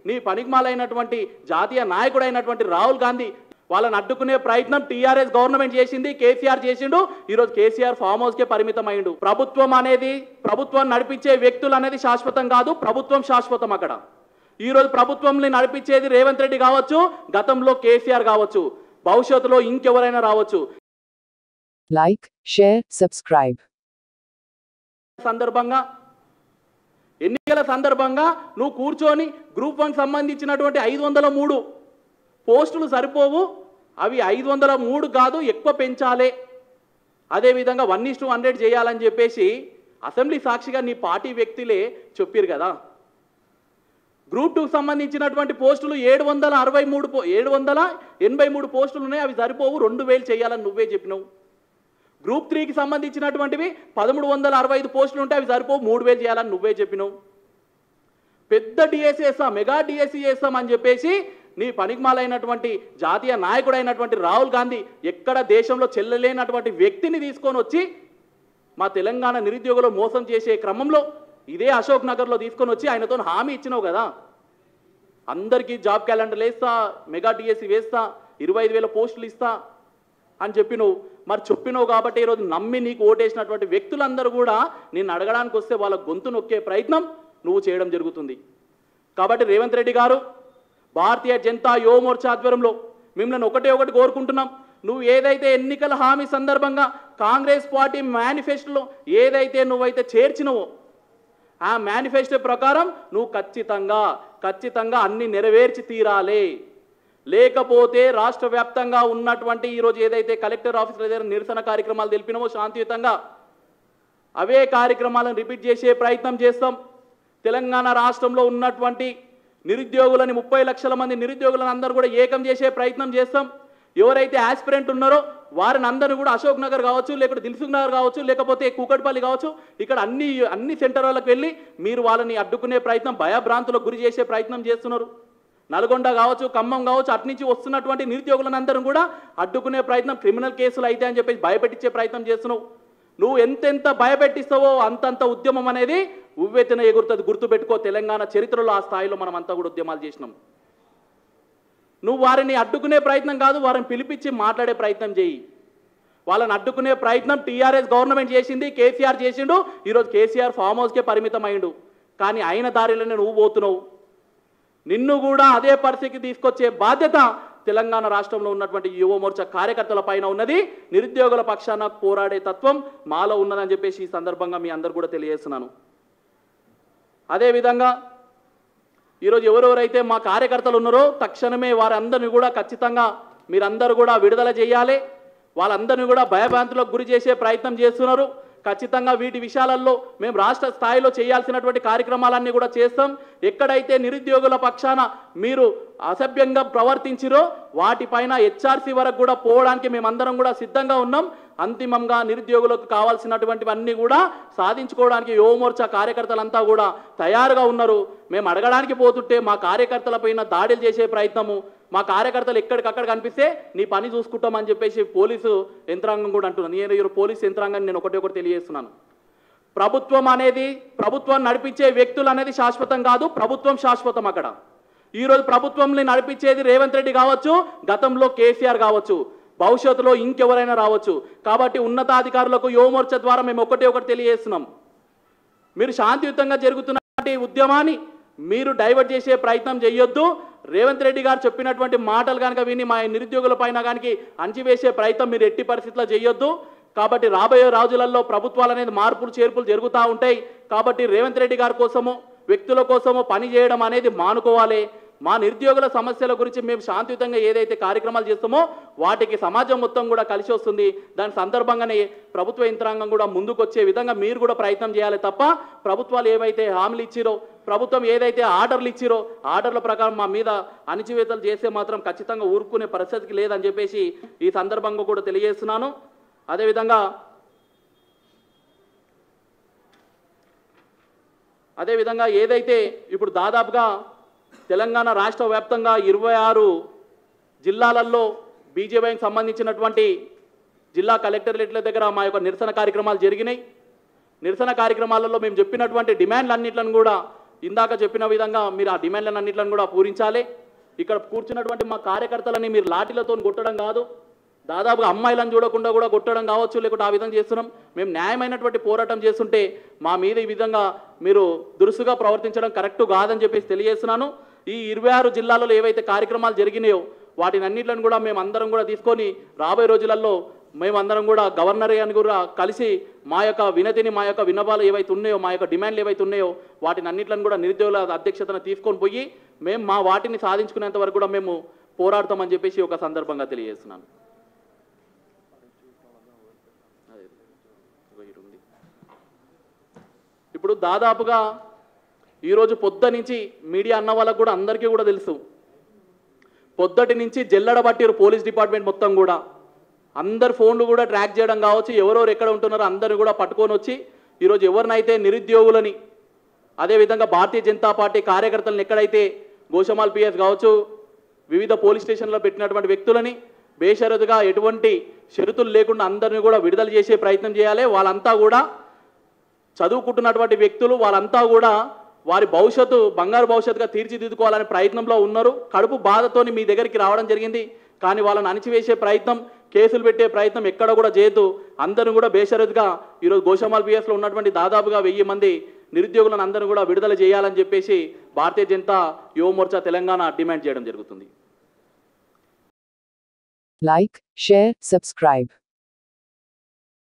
నీ పనికిమాలైనటువంటి జాతీయ నాయకుడైనటువంటి రాహుల్ గాంధీ వాళ్ళని అడ్డుకునే ప్రయత్నం టీఆర్ఎస్ గవర్నమెంట్ చేసింది, కేసీఆర్ చేసిండు. ఈరోజు కేసీఆర్ ఫామ్ హౌస్కే పరిమితం అయిండు. ప్రభుత్వం నడిపించే వ్యక్తులు అనేది శాశ్వతం కాదు, ప్రభుత్వం శాశ్వతం. అక్కడ ఈరోజు ప్రభుత్వంని నడిపించేది రేవంత్ రెడ్డి కావచ్చు, గతంలో కేసీఆర్ కావచ్చు, భవిష్యత్తులో ఇంకెవరైనా రావచ్చు. Like, share, subscribe. ఎన్నికల సందర్భంగా నువ్వు కూర్చొని గ్రూప్ 1 సంబంధించినటువంటి 503 పోస్టులు సరిపోవు, అవి 503 కాదు ఎక్కువ పెంచాలి, అదేవిధంగా 1:100 చేయాలని చెప్పేసి అసెంబ్లీ సాక్షిగా నీ పార్టీ వ్యక్తులే చెప్పారు కదా. గ్రూప్ 2 సంబంధించినటువంటి పోస్టులు 783 పోస్టులు ఉన్నాయి, అవి సరిపోవు, 2000 చేయాలని నువ్వే చెప్పినావు. గ్రూప్ 3కి సంబంధించినటువంటివి 1365 పోస్టులు ఉంటే అవి సరిపోవు, 3000 చేయాలని నువ్వే చెప్పినావు. పెద్ద డిఎస్సీ చేస్తాం, మెగా డిఎస్సీ చేస్తాం అని చెప్పేసి నీ పనికిమాలైనటువంటి జాతీయ నాయకుడైనటువంటి రాహుల్ గాంధీ ఎక్కడ దేశంలో చెల్లలేనటువంటి వ్యక్తిని తీసుకొని వచ్చి మా తెలంగాణ నిరుద్యోగులు మోసం చేసే క్రమంలో ఇదే అశోక్ నగర్లో తీసుకొని వచ్చి ఆయనతో హామీ ఇచ్చినావు కదా, అందరికీ జాబ్ క్యాలెండర్లు వేస్తా, మెగా డిఎస్సీ వేస్తా, 25,000 పోస్టులు ఇస్తా అని చెప్పినావు. మరి చెప్పినావు కాబట్టి ఈరోజు నమ్మి నీకు ఓటేసినటువంటి వ్యక్తులందరూ కూడా నిన్ను అడగడానికి వస్తే వాళ్ళ గొంతు నొక్కే ప్రయత్నం నువ్వు చేయడం జరుగుతుంది. కాబట్టి రేవంత్ రెడ్డి గారు, భారతీయ జనతా యువ మోర్చా ఆధ్వర్యంలో మిమ్మల్ని ఒకటి కోరుకుంటున్నాం. నువ్వు ఏదైతే ఎన్నికల హామీ సందర్భంగా కాంగ్రెస్ పార్టీ మేనిఫెస్టోలో ఏదైతే నువ్వైతే చేర్చినవో ఆ మేనిఫెస్టో ప్రకారం నువ్వు ఖచ్చితంగా అన్ని నెరవేర్చి తీరాలి. లేకపోతే రాష్ట్ర వ్యాప్తంగా ఉన్నటువంటి ఈరోజు ఏదైతే కలెక్టర్ ఆఫీసుల దగ్గర నిరసన కార్యక్రమాలు తెలిపినామో శాంతియుతంగా అవే కార్యక్రమాలను రిపీట్ చేసే ప్రయత్నం చేస్తాం. తెలంగాణ రాష్ట్రంలో ఉన్నటువంటి నిరుద్యోగులని 30 లక్షల మంది నిరుద్యోగులను అందరూ కూడా ఏకం చేసే ప్రయత్నం చేస్తాం. ఎవరైతే ఆస్పిరెంట్ ఉన్నారో వారిని అందరూ కూడా అశోక్ నగర్ కావచ్చు, లేకపోతే దిల్సుఖ్ నగర్ కావచ్చు, లేకపోతే కూకట్పల్లి కావచ్చు, ఇక్కడ అన్ని సెంటర్లకు వెళ్ళి మీరు వాళ్ళని అడ్డుకునే ప్రయత్నం, భయభ్రాంతులకు గురి చేసే ప్రయత్నం చేస్తున్నారు. నల్గొండ కావచ్చు, ఖమ్మం కావచ్చు, అట్నుంచి వస్తున్నటువంటి నిరుద్యోగులను అందరం కూడా అడ్డుకునే ప్రయత్నం, క్రిమినల్ కేసులు అయితే అని చెప్పేసి భయపెట్టించే ప్రయత్నం చేస్తున్నావు. నువ్వు ఎంతెంత భయపెట్టిస్తావో అంతంత ఉద్యమం అనేది ఉవ్వెత్తున ఎగురుతుంది. గుర్తుపెట్టుకో, తెలంగాణ చరిత్రలో ఆ స్థాయిలో మనం అంతా కూడా ఉద్యమాలు చేసినాం. నువ్వు వారిని అడ్డుకునే ప్రయత్నం కాదు, వారిని పిలిపించి మాట్లాడే ప్రయత్నం చేయి. వాళ్ళని అడ్డుకునే ప్రయత్నం టీఆర్ఎస్ గవర్నమెంట్ చేసింది, కేసీఆర్ చేసిండు. ఈరోజు కేసీఆర్ ఫామ్ హౌస్కే పరిమితం అయిండు. కానీ అయిన దారిలోనే నువ్వు పోతున్నావు. నిన్ను కూడా అదే పరిస్థితికి తీసుకొచ్చే బాధ్యత తెలంగాణ రాష్ట్రంలో ఉన్నటువంటి యువ మోర్చా కార్యకర్తల పైన ఉన్నది. నిరుద్యోగుల పక్షాన పోరాడే తత్వం మాలో ఉన్నదని చెప్పేసి ఈ సందర్భంగా మీ అందరు కూడా తెలియజేస్తున్నాను. అదేవిధంగా ఈరోజు ఎవరెవరైతే మా కార్యకర్తలు ఉన్నారో తక్షణమే వారందరినీ కూడా ఖచ్చితంగా మీరందరూ కూడా విడుదల చేయాలి. వాళ్ళందరినీ కూడా భయభ్రాంతులకు గురి చేసే ప్రయత్నం చేస్తున్నారు. ఖచ్చితంగా వీటి విషయాలలో మేము రాష్ట్ర స్థాయిలో చేయాల్సినటువంటి కార్యక్రమాలన్నీ కూడా చేస్తాం. ఎక్కడైతే నిరుద్యోగుల పక్షాన మీరు అసభ్యంగా ప్రవర్తించిరో వాటిపైన హెచ్ఆర్సీ వరకు కూడా పోవడానికి మేమందరం కూడా సిద్ధంగా ఉన్నాం. అంతిమంగా నిరుద్యోగులకు కావాల్సినటువంటివన్నీ కూడా సాధించుకోవడానికి యువ మోర్చా కార్యకర్తలంతా కూడా తయారుగా ఉన్నారు. మేము అడగడానికి పోతుంటే మా కార్యకర్తలపైన దాడులు చేసే ప్రయత్నము, మా కార్యకర్తలు ఎక్కడికక్కడ కనిపిస్తే నీ పని చూసుకుంటామని చెప్పేసి పోలీసు యంత్రాంగం కూడా అంటున్నాను. నేను పోలీసు యంత్రాంగాన్ని నేను ఒకటి తెలియజేస్తున్నాను. ప్రభుత్వం నడిపించే వ్యక్తులు అనేది శాశ్వతం కాదు, ప్రభుత్వం శాశ్వతం. అక్కడ ఈరోజు ప్రభుత్వంని నడిపించేది రేవంత్ రెడ్డి కావచ్చు, గతంలో కేసీఆర్ కావచ్చు, భవిష్యత్తులో ఇంకెవరైనా రావచ్చు. కాబట్టి ఉన్నతాధికారులకు యువ మోర్చా ద్వారా మేము ఒకటి తెలియజేస్తున్నాం. మీరు శాంతియుతంగా జరుగుతున్న ఉద్యమాన్ని మీరు డైవర్ట్ చేసే ప్రయత్నం చేయొద్దు. రేవంత్ రెడ్డి గారు చెప్పినటువంటి మాటలు కనుక విని మా నిరుద్యోగుల పైన కానీ అంచివేసే ప్రయత్నం మీరు ఎట్టి పరిస్థితుల్లో చేయొద్దు. కాబట్టి రాబోయే రోజులలో ప్రభుత్వాలు అనేది మార్పులు చేర్పులు జరుగుతూ ఉంటాయి. కాబట్టి రేవంత్ రెడ్డి గారి కోసమో వ్యక్తుల కోసమో పని చేయడం అనేది మానుకోవాలి. మా నిరుద్యోగుల సమస్యల గురించి మేము శాంతియుతంగా ఏదైతే కార్యక్రమాలు చేస్తామో వాటికి సమాజం మొత్తం కూడా కలిసి వస్తుంది. దాని సందర్భంగానే ప్రభుత్వ యంత్రాంగం కూడా ముందుకు వచ్చే విధంగా మీరు కూడా ప్రయత్నం చేయాలి తప్ప ప్రభుత్వాలు ఏవైతే హామీలు ఇచ్చిరో, ప్రభుత్వం ఏదైతే ఆర్డర్లు ఇచ్చిరో ఆర్డర్ల ప్రకారం మా మీద అణిచివేతలు చేస్తే మాత్రం ఖచ్చితంగా ఊరుకునే పరిస్థితికి లేదని చెప్పేసి ఈ సందర్భంగా కూడా తెలియజేస్తున్నాను. అదేవిధంగా ఏదైతే ఇప్పుడు దాదాపుగా తెలంగాణ రాష్ట్ర వ్యాప్తంగా 26 జిల్లాలలో బీజేపీకి సంబంధించినటువంటి జిల్లా కలెక్టరేట్ల దగ్గర మా యొక్క నిరసన కార్యక్రమాలు జరిగినాయి. నిరసన కార్యక్రమాలలో మేము చెప్పినటువంటి డిమాండ్లన్నింటిని కూడా ఇందాక చెప్పిన విధంగా మీరు ఆ డిమాండ్లను అన్నింటిని కూడా పూరించాలి. ఇక్కడ కూర్చున్నటువంటి మా కార్యకర్తలని మీరు లాఠీలతో కొట్టడం కాదు, దాదాపుగా అమ్మాయిలను చూడకుండా కూడా కొట్టడం కావచ్చు, లేకుంటే ఆ విధంగా చేస్తున్నాం. మేము న్యాయమైనటువంటి పోరాటం చేస్తుంటే మా మీద ఈ విధంగా మీరు దురుసుగా ప్రవర్తించడం కరెక్ట్ కాదని చెప్పేసి తెలియజేస్తున్నాను. ఈ 26 జిల్లాలలో ఏవైతే కార్యక్రమాలు జరిగినాయో వాటిని అన్నింటిని కూడా మేము అందరం కూడా తీసుకొని రాబోయే రోజులలో మేమందరం కూడా గవర్నర్ గారిని కూడా కలిసి మా యొక్క వినతిని, మా యొక్క విన్నపాలు ఏవైతే ఉన్నాయో, మా యొక్క డిమాండ్లు ఏవైతే ఉన్నాయో వాటిని అన్నింటిని కూడా నిరుద్యోగుల అధ్యక్షతను తీసుకొని పోయి మేము మా వాటిని సాధించుకునేంత వరకు కూడా మేము పోరాడతామని చెప్పేసి ఒక సందర్భంగా తెలియజేస్తున్నాను. ఇప్పుడు దాదాపుగా ఈరోజు పొద్దు నుంచి మీడియా అన్న వాళ్ళకు కూడా అందరికీ కూడా తెలుసు, పొద్దటి నుంచి జల్లెడబట్టిరు పోలీస్ డిపార్ట్మెంట్ మొత్తం కూడా. అందరు ఫోన్లు కూడా ట్రాక్ చేయడం కావచ్చు, ఎవరెవరు ఎక్కడ ఉంటున్నారో అందరిని కూడా పట్టుకొని వచ్చి ఈరోజు ఎవరినైతే నిరుద్యోగులని, అదేవిధంగా భారతీయ జనతా పార్టీ కార్యకర్తలను ఎక్కడైతే గోషమాల్ పిఎస్ కావచ్చు వివిధ పోలీస్ స్టేషన్లో పెట్టినటువంటి వ్యక్తులని బేషరతుగా ఎటువంటి షరతులు లేకుండా అందరినీ కూడా విడుదల చేసే ప్రయత్నం చేయాలి. వాళ్ళంతా కూడా చదువుకుంటున్నటువంటి వ్యక్తులు, వాళ్ళంతా కూడా వారి భవిష్యత్తు బంగారు భవిష్యత్తుగా తీర్చిదిద్దుకోవాలనే ప్రయత్నంలో ఉన్నారు. కడుపు బాధతోని మీ దగ్గరికి రావడం జరిగింది, కానీ వాళ్ళని అణిచివేసే ప్రయత్నం, కేసులు పెట్టే ప్రయత్నం ఎక్కడ కూడా చేయొద్దు. అందరూ కూడా బేషరతుగా ఈరోజు గోషమాల్ పిఎస్లో ఉన్నటువంటి దాదాపుగా 1000 మంది నిరుద్యోగులను అందరూ కూడా విడుదల చేయాలని చెప్పేసి భారతీయ జనతా యువ మోర్చా తెలంగాణ డిమాండ్ చేయడం జరుగుతుంది. Like, share, subscribe.